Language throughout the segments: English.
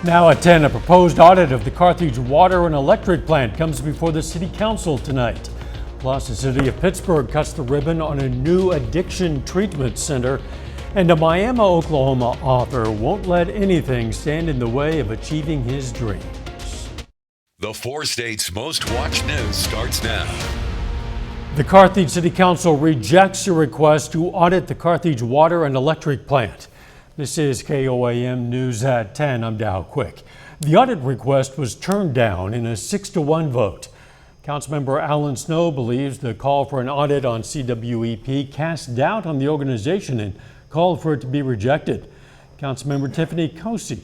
Now at 10, a proposed audit of the Carthage water and electric plant comes before the City Council tonight. Plus, the City of Pittsburgh cuts the ribbon on a new addiction treatment center. And a Miami, Oklahoma author won't let anything stand in the way of achieving his dreams. The 4 states' most watched news starts now. The Carthage City Council rejects a request to audit the Carthage water and electric plant. This is KOAM News at 10. I'm Dow Quick. The audit request was turned down in a 6-1 vote. Councilmember Alan Snow believes the call for an audit on CWEP cast doubt on the organization and called for it to be rejected. Councilmember Tiffany Kosey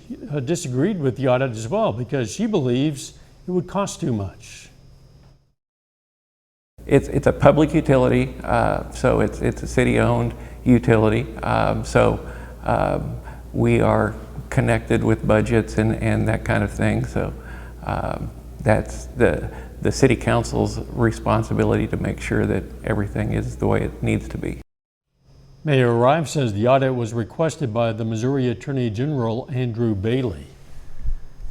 disagreed with the audit as well because she believes it would cost too much. It's a public utility, so it's a city-owned utility. We are connected with budgets and that kind of thing. So that's the city council's responsibility to make sure that everything is the way it needs to be. Mayor Rive says the audit was requested by the Missouri Attorney General Andrew Bailey.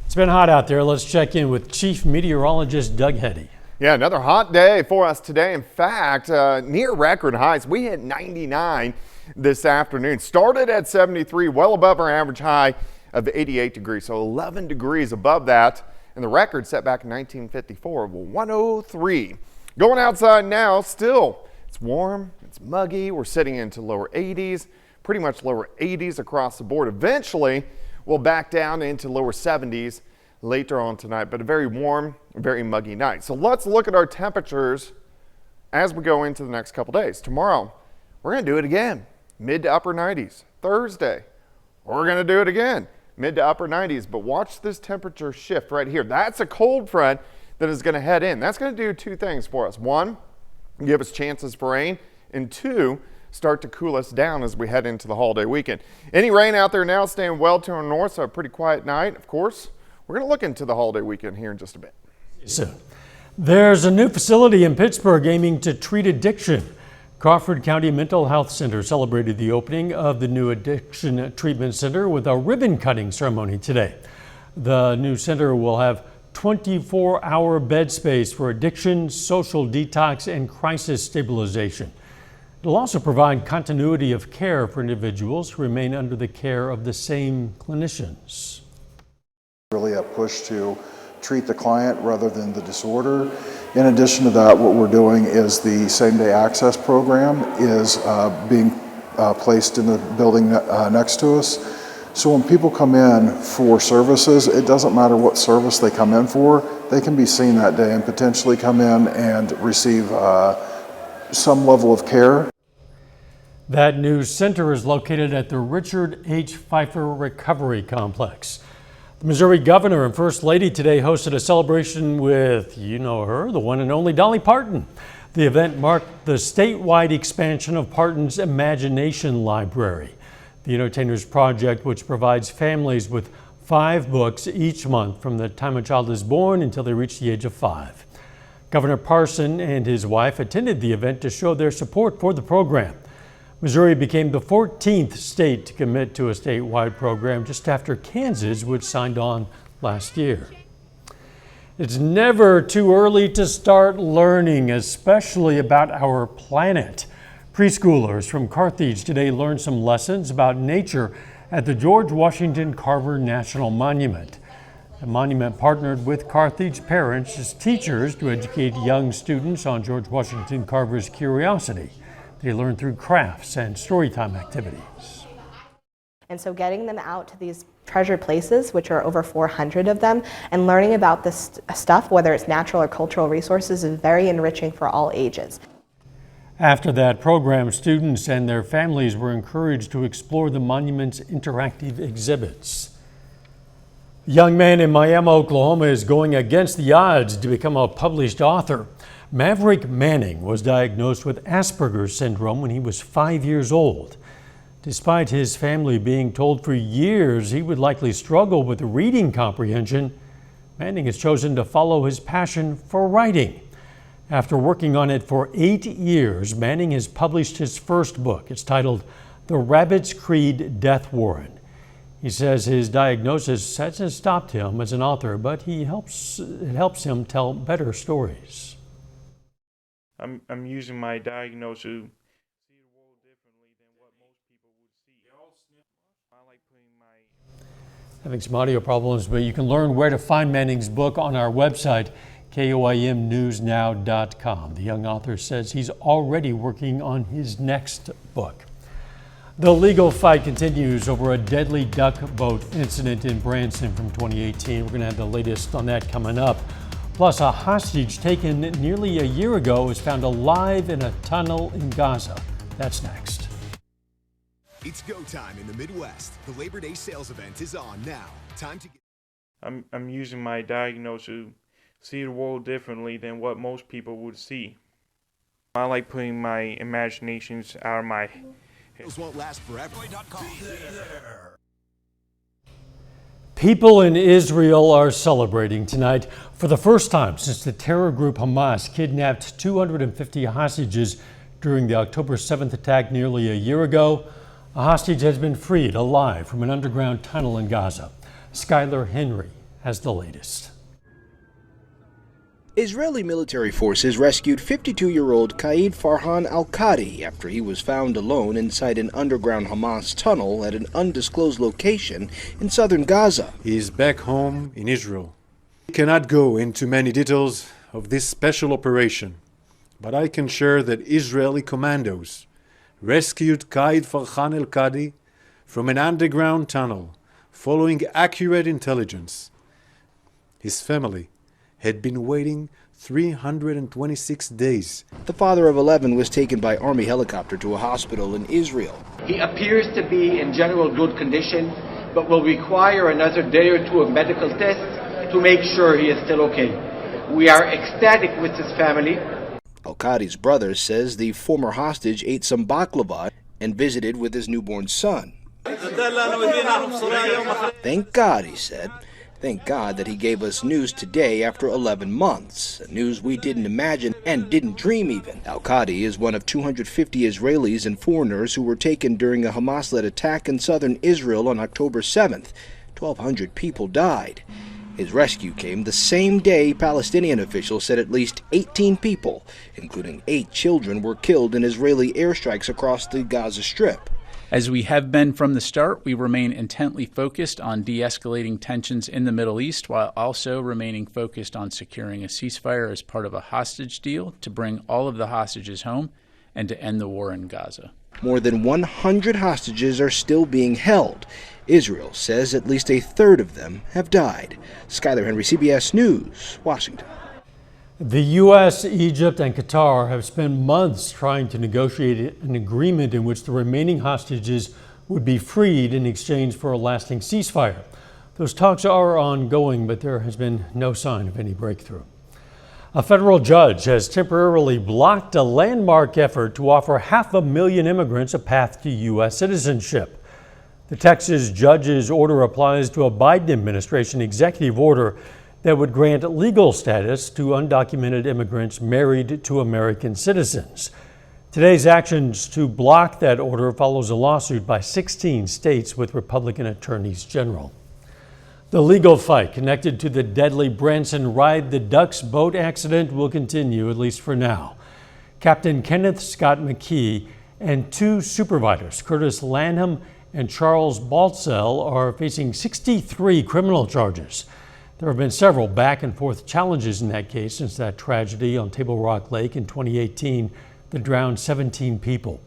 It's been hot out there. Let's check in with Chief Meteorologist Doug Heddy. Yeah, another hot day for us today. In fact, near record highs. We hit 99 this afternoon. Started at 73, well above our average high of 88 degrees. So 11 degrees above that. And the record set back in 1954 of 103. Going outside now, still, it's warm, it's muggy. We're sitting into lower 80s, pretty much lower 80s across the board. Eventually, we'll back down into lower 70s later on tonight, but a very warm, very muggy night. So let's look at our temperatures as we go into the next couple days. Tomorrow, we're going to do it again, mid to upper 90s. Thursday, we're going to do it again, mid to upper 90s. But watch this temperature shift right here. That's a cold front that is going to head in. That's going to do 2 things for us. 1, give us chances for rain, and 2, start to cool us down as we head into the holiday weekend. Any rain out there now staying well to our north, so a pretty quiet night, of course. We're going to look into the holiday weekend here in just a bit. So, there's a new facility in Pittsburgh aiming to treat addiction. Crawford County Mental Health Center celebrated the opening of the new addiction treatment center with a ribbon cutting ceremony today. The new center will have 24-hour bed space for addiction, social detox, and crisis stabilization. It'll also provide continuity of care for individuals who remain under the care of the same clinicians. Really a push to treat the client rather than the disorder. In addition to that, what we're doing is the same-day access program is being placed in the building next to us. So when people come in for services, it doesn't matter what service they come in for, they can be seen that day and potentially come in and receive some level of care. That new center is located at the Richard H. Pfeiffer Recovery Complex. The Missouri Governor and First Lady today hosted a celebration with, you know her, the one and only Dolly Parton. The event marked the statewide expansion of Parton's Imagination Library, the Entertainers Project, which provides families with 5 books each month from the time a child is born until they reach the age of 5. Governor Parson and his wife attended the event to show their support for the program. Missouri became the 14th state to commit to a statewide program just after Kansas, which signed on last year. It's never too early to start learning, especially about our planet. Preschoolers from Carthage today learned some lessons about nature at the George Washington Carver National Monument. The monument partnered with Carthage parents as teachers to educate young students on George Washington Carver's curiosity. They learn through crafts and storytime activities. And so getting them out to these treasured places, which are over 400 of them, and learning about this stuff, whether it's natural or cultural resources, is very enriching for all ages. After that program, students and their families were encouraged to explore the monument's interactive exhibits. A young man in Miami, Oklahoma is going against the odds to become a published author. Maverick Manning was diagnosed with Asperger's syndrome when he was 5 years old. Despite his family being told for years he would likely struggle with reading comprehension, Manning has chosen to follow his passion for writing. After working on it for 8 years, Manning has published his first book. It's titled The Rabbit's Creed Death Warrant. He says his diagnosis hasn't stopped him as an author, but it helps him tell better stories. I'm using my diagnosis to see the world differently than what most people would see. I like putting my... Having some audio problems, but you can learn where to find Manning's book on our website, KOIMnewsnow.com. The young author says he's already working on his next book. The legal fight continues over a deadly duck boat incident in Branson from 2018. We're going to have the latest on that coming up. Plus, a hostage taken nearly a year ago is found alive in a tunnel in Gaza. That's next. It's go time in the Midwest. The Labor Day sales event is on now. Time to get... I'm using my diagnosis to see the world differently than what most people would see. I like putting my imaginations out of my... Those won't last forever. People in Israel are celebrating tonight for the first time since the terror group Hamas kidnapped 250 hostages during the October 7th attack nearly a year ago. A hostage has been freed alive from an underground tunnel in Gaza. Skylar Henry has the latest. Israeli military forces rescued 52-year-old Qaid Farhan al-Qadi after he was found alone inside an underground Hamas tunnel at an undisclosed location in southern Gaza. He is back home in Israel. I cannot go into many details of this special operation, but I can share that Israeli commandos rescued Qaid Farhan al-Qadi from an underground tunnel following accurate intelligence. His family had been waiting 326 days. The father of 11 was taken by Army helicopter to a hospital in Israel. He appears to be in general good condition, but will require another day or two of medical tests to make sure he is still okay. We are ecstatic with his family. Al-Qadi's brother says the former hostage ate some baklava and visited with his newborn son. Thank God, he said. Thank God that he gave us news today after 11 months, news we didn't imagine and didn't dream even. Al-Qadi is one of 250 Israelis and foreigners who were taken during a Hamas-led attack in southern Israel on October 7th. 1,200 people died. His rescue came the same day Palestinian officials said at least 18 people, including 8 children, were killed in Israeli airstrikes across the Gaza Strip. As we have been from the start, we remain intently focused on de-escalating tensions in the Middle East while also remaining focused on securing a ceasefire as part of a hostage deal to bring all of the hostages home and to end the war in Gaza. More than 100 hostages are still being held. Israel says at least a third of them have died. Skylar Henry, CBS News, Washington. The U.S., Egypt, and Qatar have spent months trying to negotiate an agreement in which the remaining hostages would be freed in exchange for a lasting ceasefire. Those talks are ongoing, but there has been no sign of any breakthrough. A federal judge has temporarily blocked a landmark effort to offer 500,000 immigrants a path to U.S. citizenship. The Texas judge's order applies to a Biden administration executive order that would grant legal status to undocumented immigrants married to American citizens. Today's actions to block that order follows a lawsuit by 16 states with Republican attorneys general. The legal fight connected to the deadly Branson Ride the Ducks boat accident will continue, at least for now. Captain Kenneth Scott McKee and 2 supervisors, Curtis Lanham and Charles Baltzell, are facing 63 criminal charges. There have been several back and forth challenges in that case since that tragedy on Table Rock Lake in 2018 that drowned 17 people.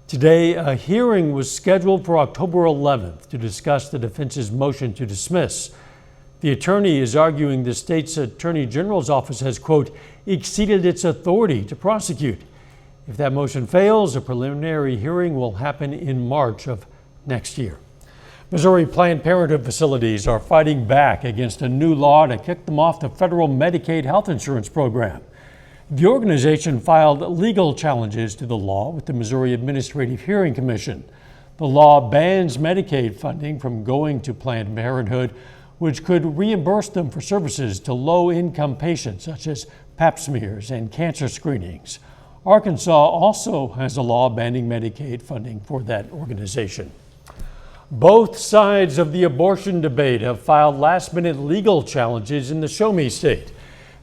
Today, a hearing was scheduled for October 11th to discuss the defense's motion to dismiss. The attorney is arguing the state's attorney general's office has, quote, exceeded its authority to prosecute. If that motion fails, a preliminary hearing will happen in March of next year. Missouri Planned Parenthood facilities are fighting back against a new law to kick them off the federal Medicaid health insurance program. The organization filed legal challenges to the law with the Missouri Administrative Hearing Commission. The law bans Medicaid funding from going to Planned Parenthood, which could reimburse them for services to low-income patients such as pap smears and cancer screenings. Arkansas also has a law banning Medicaid funding for that organization. Both sides of the abortion debate have filed last-minute legal challenges in the Show Me State.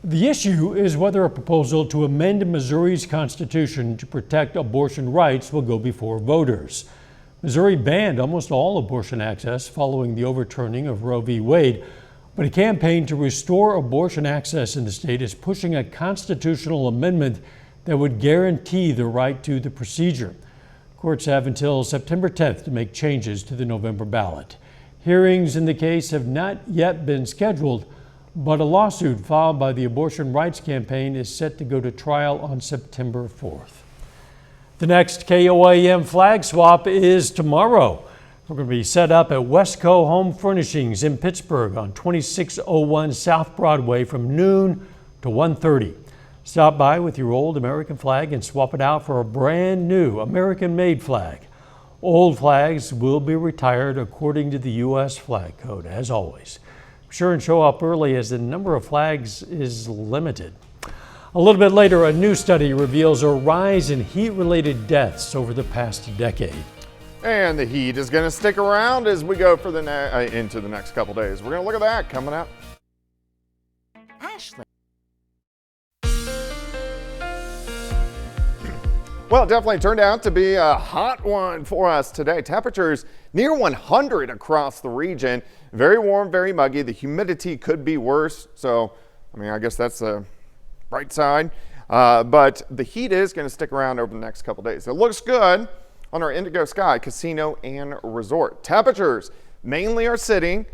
The issue is whether a proposal to amend Missouri's constitution to protect abortion rights will go before voters. Missouri banned almost all abortion access following the overturning of Roe v. Wade, but a campaign to restore abortion access in the state is pushing a constitutional amendment that would guarantee the right to the procedure. Courts have until September 10th to make changes to the November ballot. Hearings in the case have not yet been scheduled, but a lawsuit filed by the Abortion Rights Campaign is set to go to trial on September 4th. The next KOAM flag swap is tomorrow. We're going to be set up at Westco Home Furnishings in Pittsburgh on 2601 South Broadway from noon to 1:30. Stop by with your old American flag and swap it out for a brand new American-made flag. Old flags will be retired according to the U.S. Flag Code, as always. Be sure and show up early as the number of flags is limited. A little bit later, a new study reveals a rise in heat-related deaths over the past decade. And the heat is going to stick around as we go for into the next couple days. We're going to look at that coming up. Ashley. Well, it definitely turned out to be a hot one for us today. Temperatures near 100 across the region. Very warm, very muggy. The humidity could be worse. So, I guess that's the bright side. But the heat is going to stick around over the next couple days. It looks good on our Indigo Sky Casino and Resort. Temperatures mainly are sitting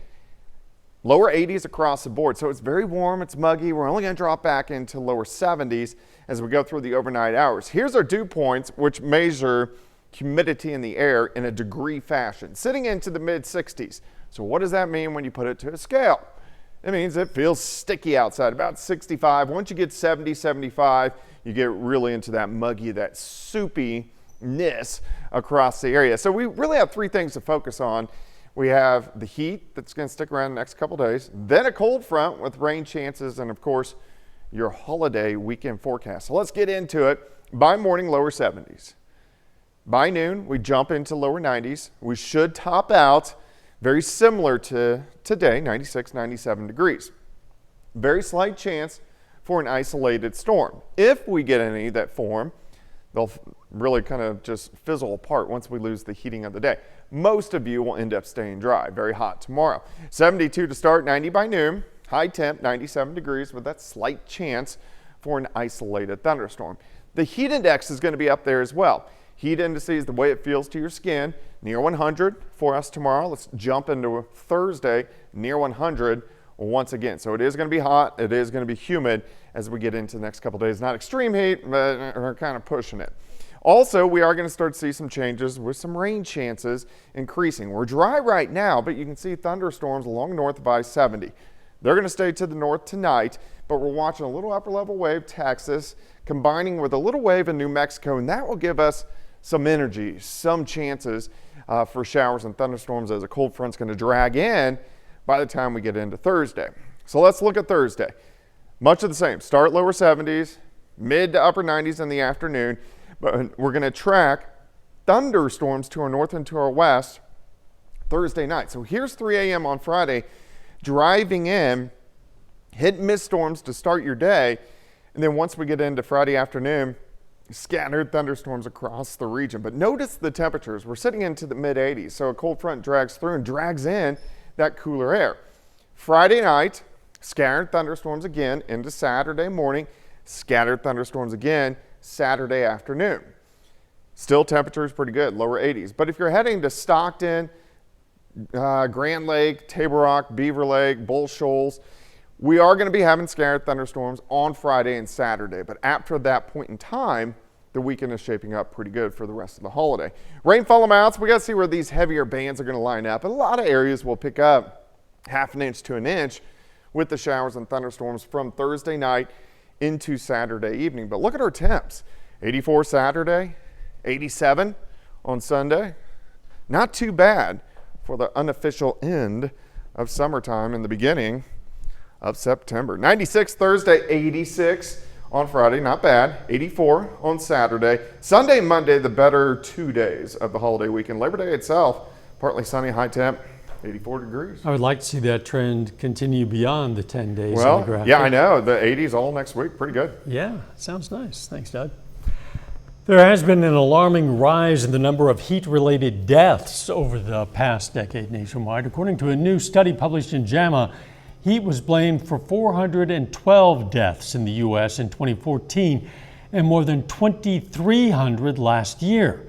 lower 80s across the board. So it's very warm, it's muggy. We're only going to drop back into lower 70s as we go through the overnight hours. Here's our dew points, which measure humidity in the air in a degree fashion, sitting into the mid 60s. So what does that mean when you put it to a scale? It means it feels sticky outside, about 65. Once you get 70, 75, you get really into that muggy, that soupiness across the area. So we really have three things to focus on. We have the heat that's going to stick around the next couple days, then a cold front with rain chances, and of course, your holiday weekend forecast. So let's get into it. By morning, lower 70s. By noon, we jump into lower 90s. We should top out very similar to today, 96, 97 degrees. Very slight chance for an isolated storm. If we get any that form, they'll really kind of just fizzle apart once we lose the heating of the day. Most of you will end up staying dry. Very hot tomorrow. 72 to start, 90 by noon. High temp, 97 degrees with that slight chance for an isolated thunderstorm. The heat index is going to be up there as well. Heat indices, the way it feels to your skin, near 100 for us tomorrow. Let's jump into Thursday, near 100 once again. So it is going to be hot. It is going to be humid as we get into the next couple days. Not extreme heat, but we're kind of pushing it. Also, we are going to start to see some changes with some rain chances increasing. We're dry right now, but you can see thunderstorms along north of I-70. They're going to stay to the north tonight, but we're watching a little upper level wave, Texas, combining with a little wave in New Mexico, and that will give us some energy, some chances for showers and thunderstorms as a cold front's going to drag in by the time we get into Thursday. So let's look at Thursday. Much of the same. Start lower 70s, mid to upper 90s in the afternoon, but we're going to track thunderstorms to our north and to our west Thursday night. So here's 3 a.m. on Friday. Driving in, hit and miss storms to start your day, and then once we get into Friday afternoon, scattered thunderstorms across the region. But notice the temperatures. We're sitting into the mid 80s, so a cold front drags through and drags in that cooler air. Friday night, scattered thunderstorms again into Saturday morning, scattered thunderstorms again Saturday afternoon. Still temperatures pretty good, lower 80s. But if you're heading to Stockton, Grand Lake, Table Rock, Beaver Lake, Bull Shoals, we are going to be having scattered thunderstorms on Friday and Saturday. But after that point in time, the weekend is shaping up pretty good for the rest of the holiday. Rainfall amounts, we got to see where these heavier bands are going to line up. And a lot of areas will pick up half an inch to an inch with the showers and thunderstorms from Thursday night into Saturday evening. But look at our temps. 84 Saturday, 87 on Sunday. Not too bad for the unofficial end of summertime and the beginning of September. 96 Thursday, 86 on Friday, not bad. 84 on Saturday. Sunday and Monday, the better 2 days of the holiday weekend. Labor Day itself, partly sunny, high temp, 84 degrees. I would like to see that trend continue beyond the 10 days. Well, on the graphic. yeah, I know. The 80s all next week. Pretty good. Yeah, sounds nice. Thanks, Doug. There has been an alarming rise in the number of heat-related deaths over the past decade nationwide. According to a new study published in JAMA, heat was blamed for 412 deaths in the U.S. in 2014 and more than 2,300 last year.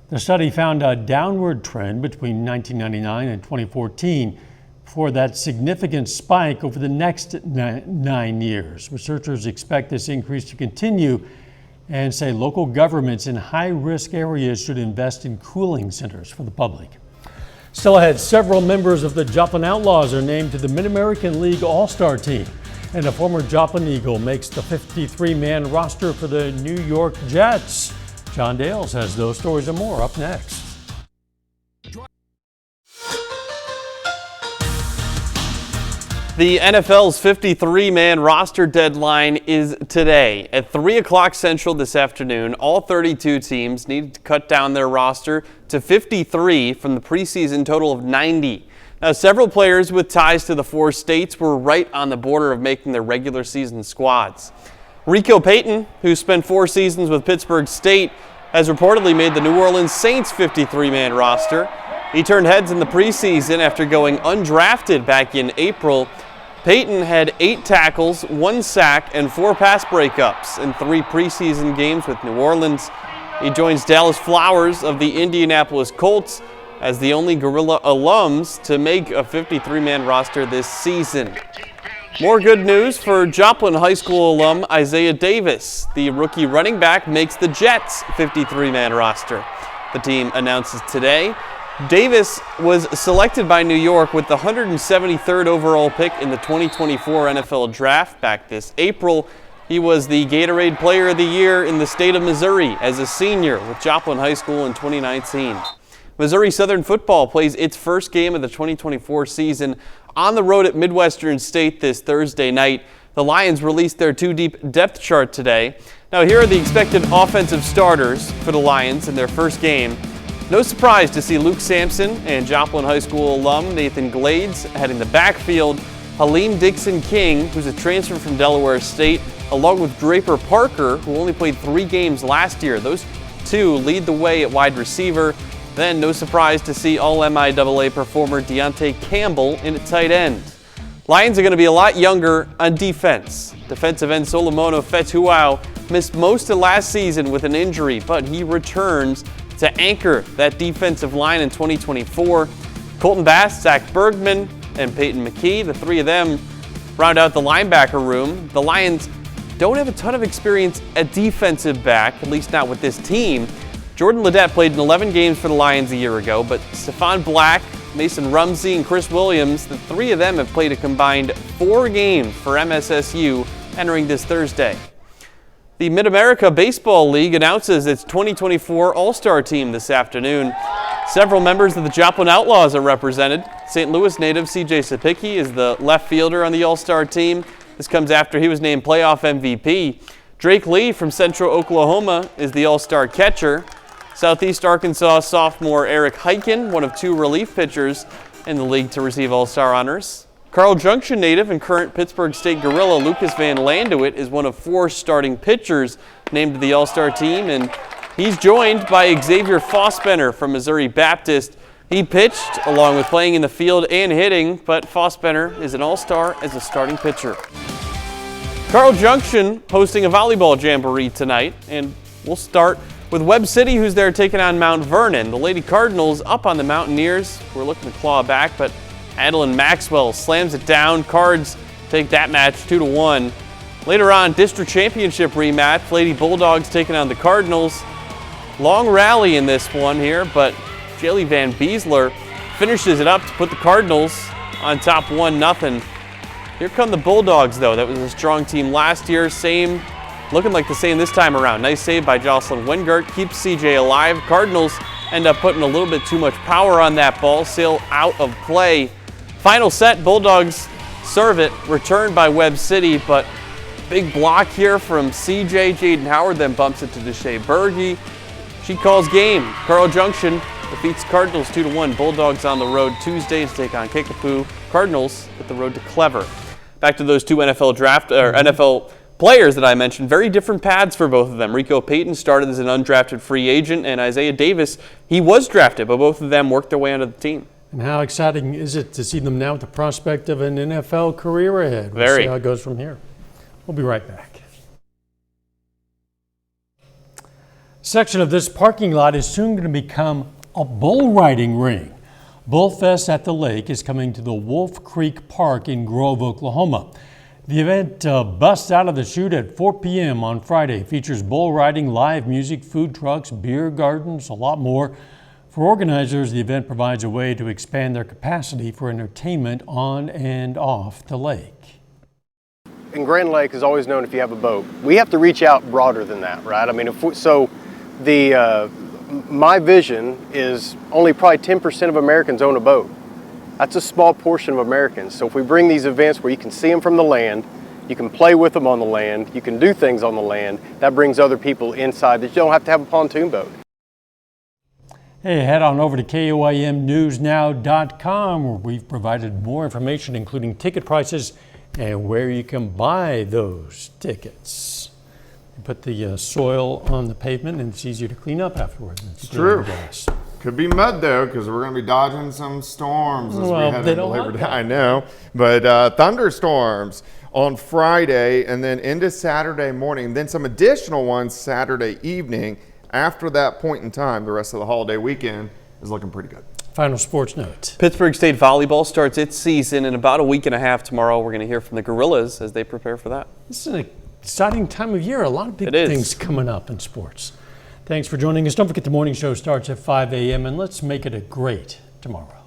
The study found a downward trend between 1999 and 2014 before that significant spike over the next 9 years. Researchers expect this increase to continue and say local governments in high-risk areas should invest in cooling centers for the public. Still ahead, several members of the Joplin Outlaws are named to the Mid-American League All-Star team, and a former Joplin Eagle makes the 53-man roster for the New York Jets. John Dales has those stories and more up next. The NFL's 53-man roster deadline is today. At 3 o'clock Central this afternoon, all 32 teams need to cut down their roster to 53 from the preseason total of 90. Now, several players with ties to the 4 states were right on the border of making their regular season squads. Rico Payton, who spent 4 seasons with Pittsburgh State, has reportedly made the New Orleans Saints 53-man roster. He turned heads in the preseason after going undrafted back in April. Payton had 8 tackles, 1 sack, and 4 pass breakups in 3 preseason games with New Orleans. He joins Dallas Flowers of the Indianapolis Colts as the only Gorilla alums to make a 53-man roster this season. More good news for Joplin High School alum Isaiah Davis. The rookie running back makes the Jets 53-man roster. The team announces today. Davis was selected by New York with the 173rd overall pick in the 2024 NFL Draft back this April. He was the Gatorade Player of the Year in the state of Missouri as a senior with Joplin High School in 2019. Missouri Southern football plays its first game of the 2024 season on the road at Midwestern State this Thursday night. The Lions released their 2-deep depth chart today. Now here are the expected offensive starters for the Lions in their first game. No surprise to see Luke Sampson and Joplin High School alum Nathan Glades heading the backfield. Halim Dixon-King, who's a transfer from Delaware State, along with Draper Parker, who only played 3 games last year. Those 2 lead the way at wide receiver. Then, no surprise to see All-MIAA performer Deontay Campbell in at tight end. Lions are going to be a lot younger on defense. Defensive end Solomono Fetuau missed most of last season with an injury, but he returns to anchor that defensive line in 2024. Colton Bass, Zach Bergman, and Peyton McKee, the 3 of them round out the linebacker room. The Lions don't have a ton of experience at defensive back, at least not with this team. Jordan Ledet played in 11 games for the Lions a year ago, but Stephon Black, Mason Rumsey, and Chris Williams, the 3 of them have played a combined 4 games for MSSU entering this Thursday. The Mid-America Baseball League announces its 2024 All-Star team this afternoon. Several members of the Joplin Outlaws are represented. St. Louis native C.J. Sapicki is the left fielder on the All-Star team. This comes after he was named playoff MVP. Drake Lee from Central Oklahoma is the All-Star catcher. Southeast Arkansas sophomore Eric Heiken, one of 2 relief pitchers in the league to receive All-Star honors. Carl Junction native and current Pittsburgh State Gorilla Lucas Van Landuit is one of 4 starting pitchers named to the All-Star team, and he's joined by Xavier Fossbender from Missouri Baptist. He pitched along with playing in the field and hitting, but Fossbender is an All-Star as a starting pitcher. Carl Junction hosting a volleyball jamboree tonight, and we'll start with Webb City, who's there taking on Mount Vernon. The Lady Cardinals up on the Mountaineers. We're looking to claw back, but Adeline Maxwell slams it down. Cards take that match 2-1. Later on, district championship rematch. Lady Bulldogs taking on the Cardinals. Long rally in this one here, but Jaylee Van Beesler finishes it up to put the Cardinals on top 1-0. Here come the Bulldogs, though. That was a strong team last year. Looking like the same this time around. Nice save by Jocelyn Wingert. Keeps CJ alive. Cardinals end up putting a little bit too much power on that ball. Sail out of play. Final set, Bulldogs serve it. Returned by Webb City, but big block here from CJ. Jaden Howard then bumps it to Deshae Berge. She calls game. Carl Junction defeats Cardinals 2-1. Bulldogs on the road Tuesday to take on Kickapoo. Cardinals hit the road to Clever. Back to those two NFL players that I mentioned. Very different paths for both of them. Rico Payton started as an undrafted free agent, and Isaiah Davis, he was drafted, but both of them worked their way onto the team. And how exciting is it to see them now with the prospect of an NFL career ahead? We'll see how it goes from here. We'll be right back. A section of this parking lot is soon going to become a bull riding ring. Bullfest at the Lake is coming to the Wolf Creek Park in Grove, Oklahoma. The event busts out of the chute at 4 p.m. on Friday. Features bull riding, live music, food trucks, beer gardens, a lot more. For organizers, the event provides a way to expand their capacity for entertainment on and off the lake. And Grand Lake is always known if you have a boat. We have to reach out broader than that, right? I mean, my vision is only probably 10% of Americans own a boat. That's a small portion of Americans. So if we bring these events where you can see them from the land, you can play with them on the land, you can do things on the land, that brings other people inside that you don't have to have a pontoon boat. Hey, head on over to KOIMNewsNow.com where we've provided more information, including ticket prices and where you can buy those tickets. You put the soil on the pavement and it's easier to clean up afterwards. It's true. Could be mud though, because we're going to be dodging some storms as we head into Labor Day. I know, but thunderstorms on Friday and then into Saturday morning, then some additional ones Saturday evening. After that point in time, the rest of the holiday weekend is looking pretty good. Final sports note. Pittsburgh State Volleyball starts its season in about a week and a half tomorrow. We're going to hear from the Gorillas as they prepare for that. This is an exciting time of year. A lot of big things coming up in sports. Thanks for joining us. Don't forget the morning show starts at 5 a.m. and let's make it a great tomorrow.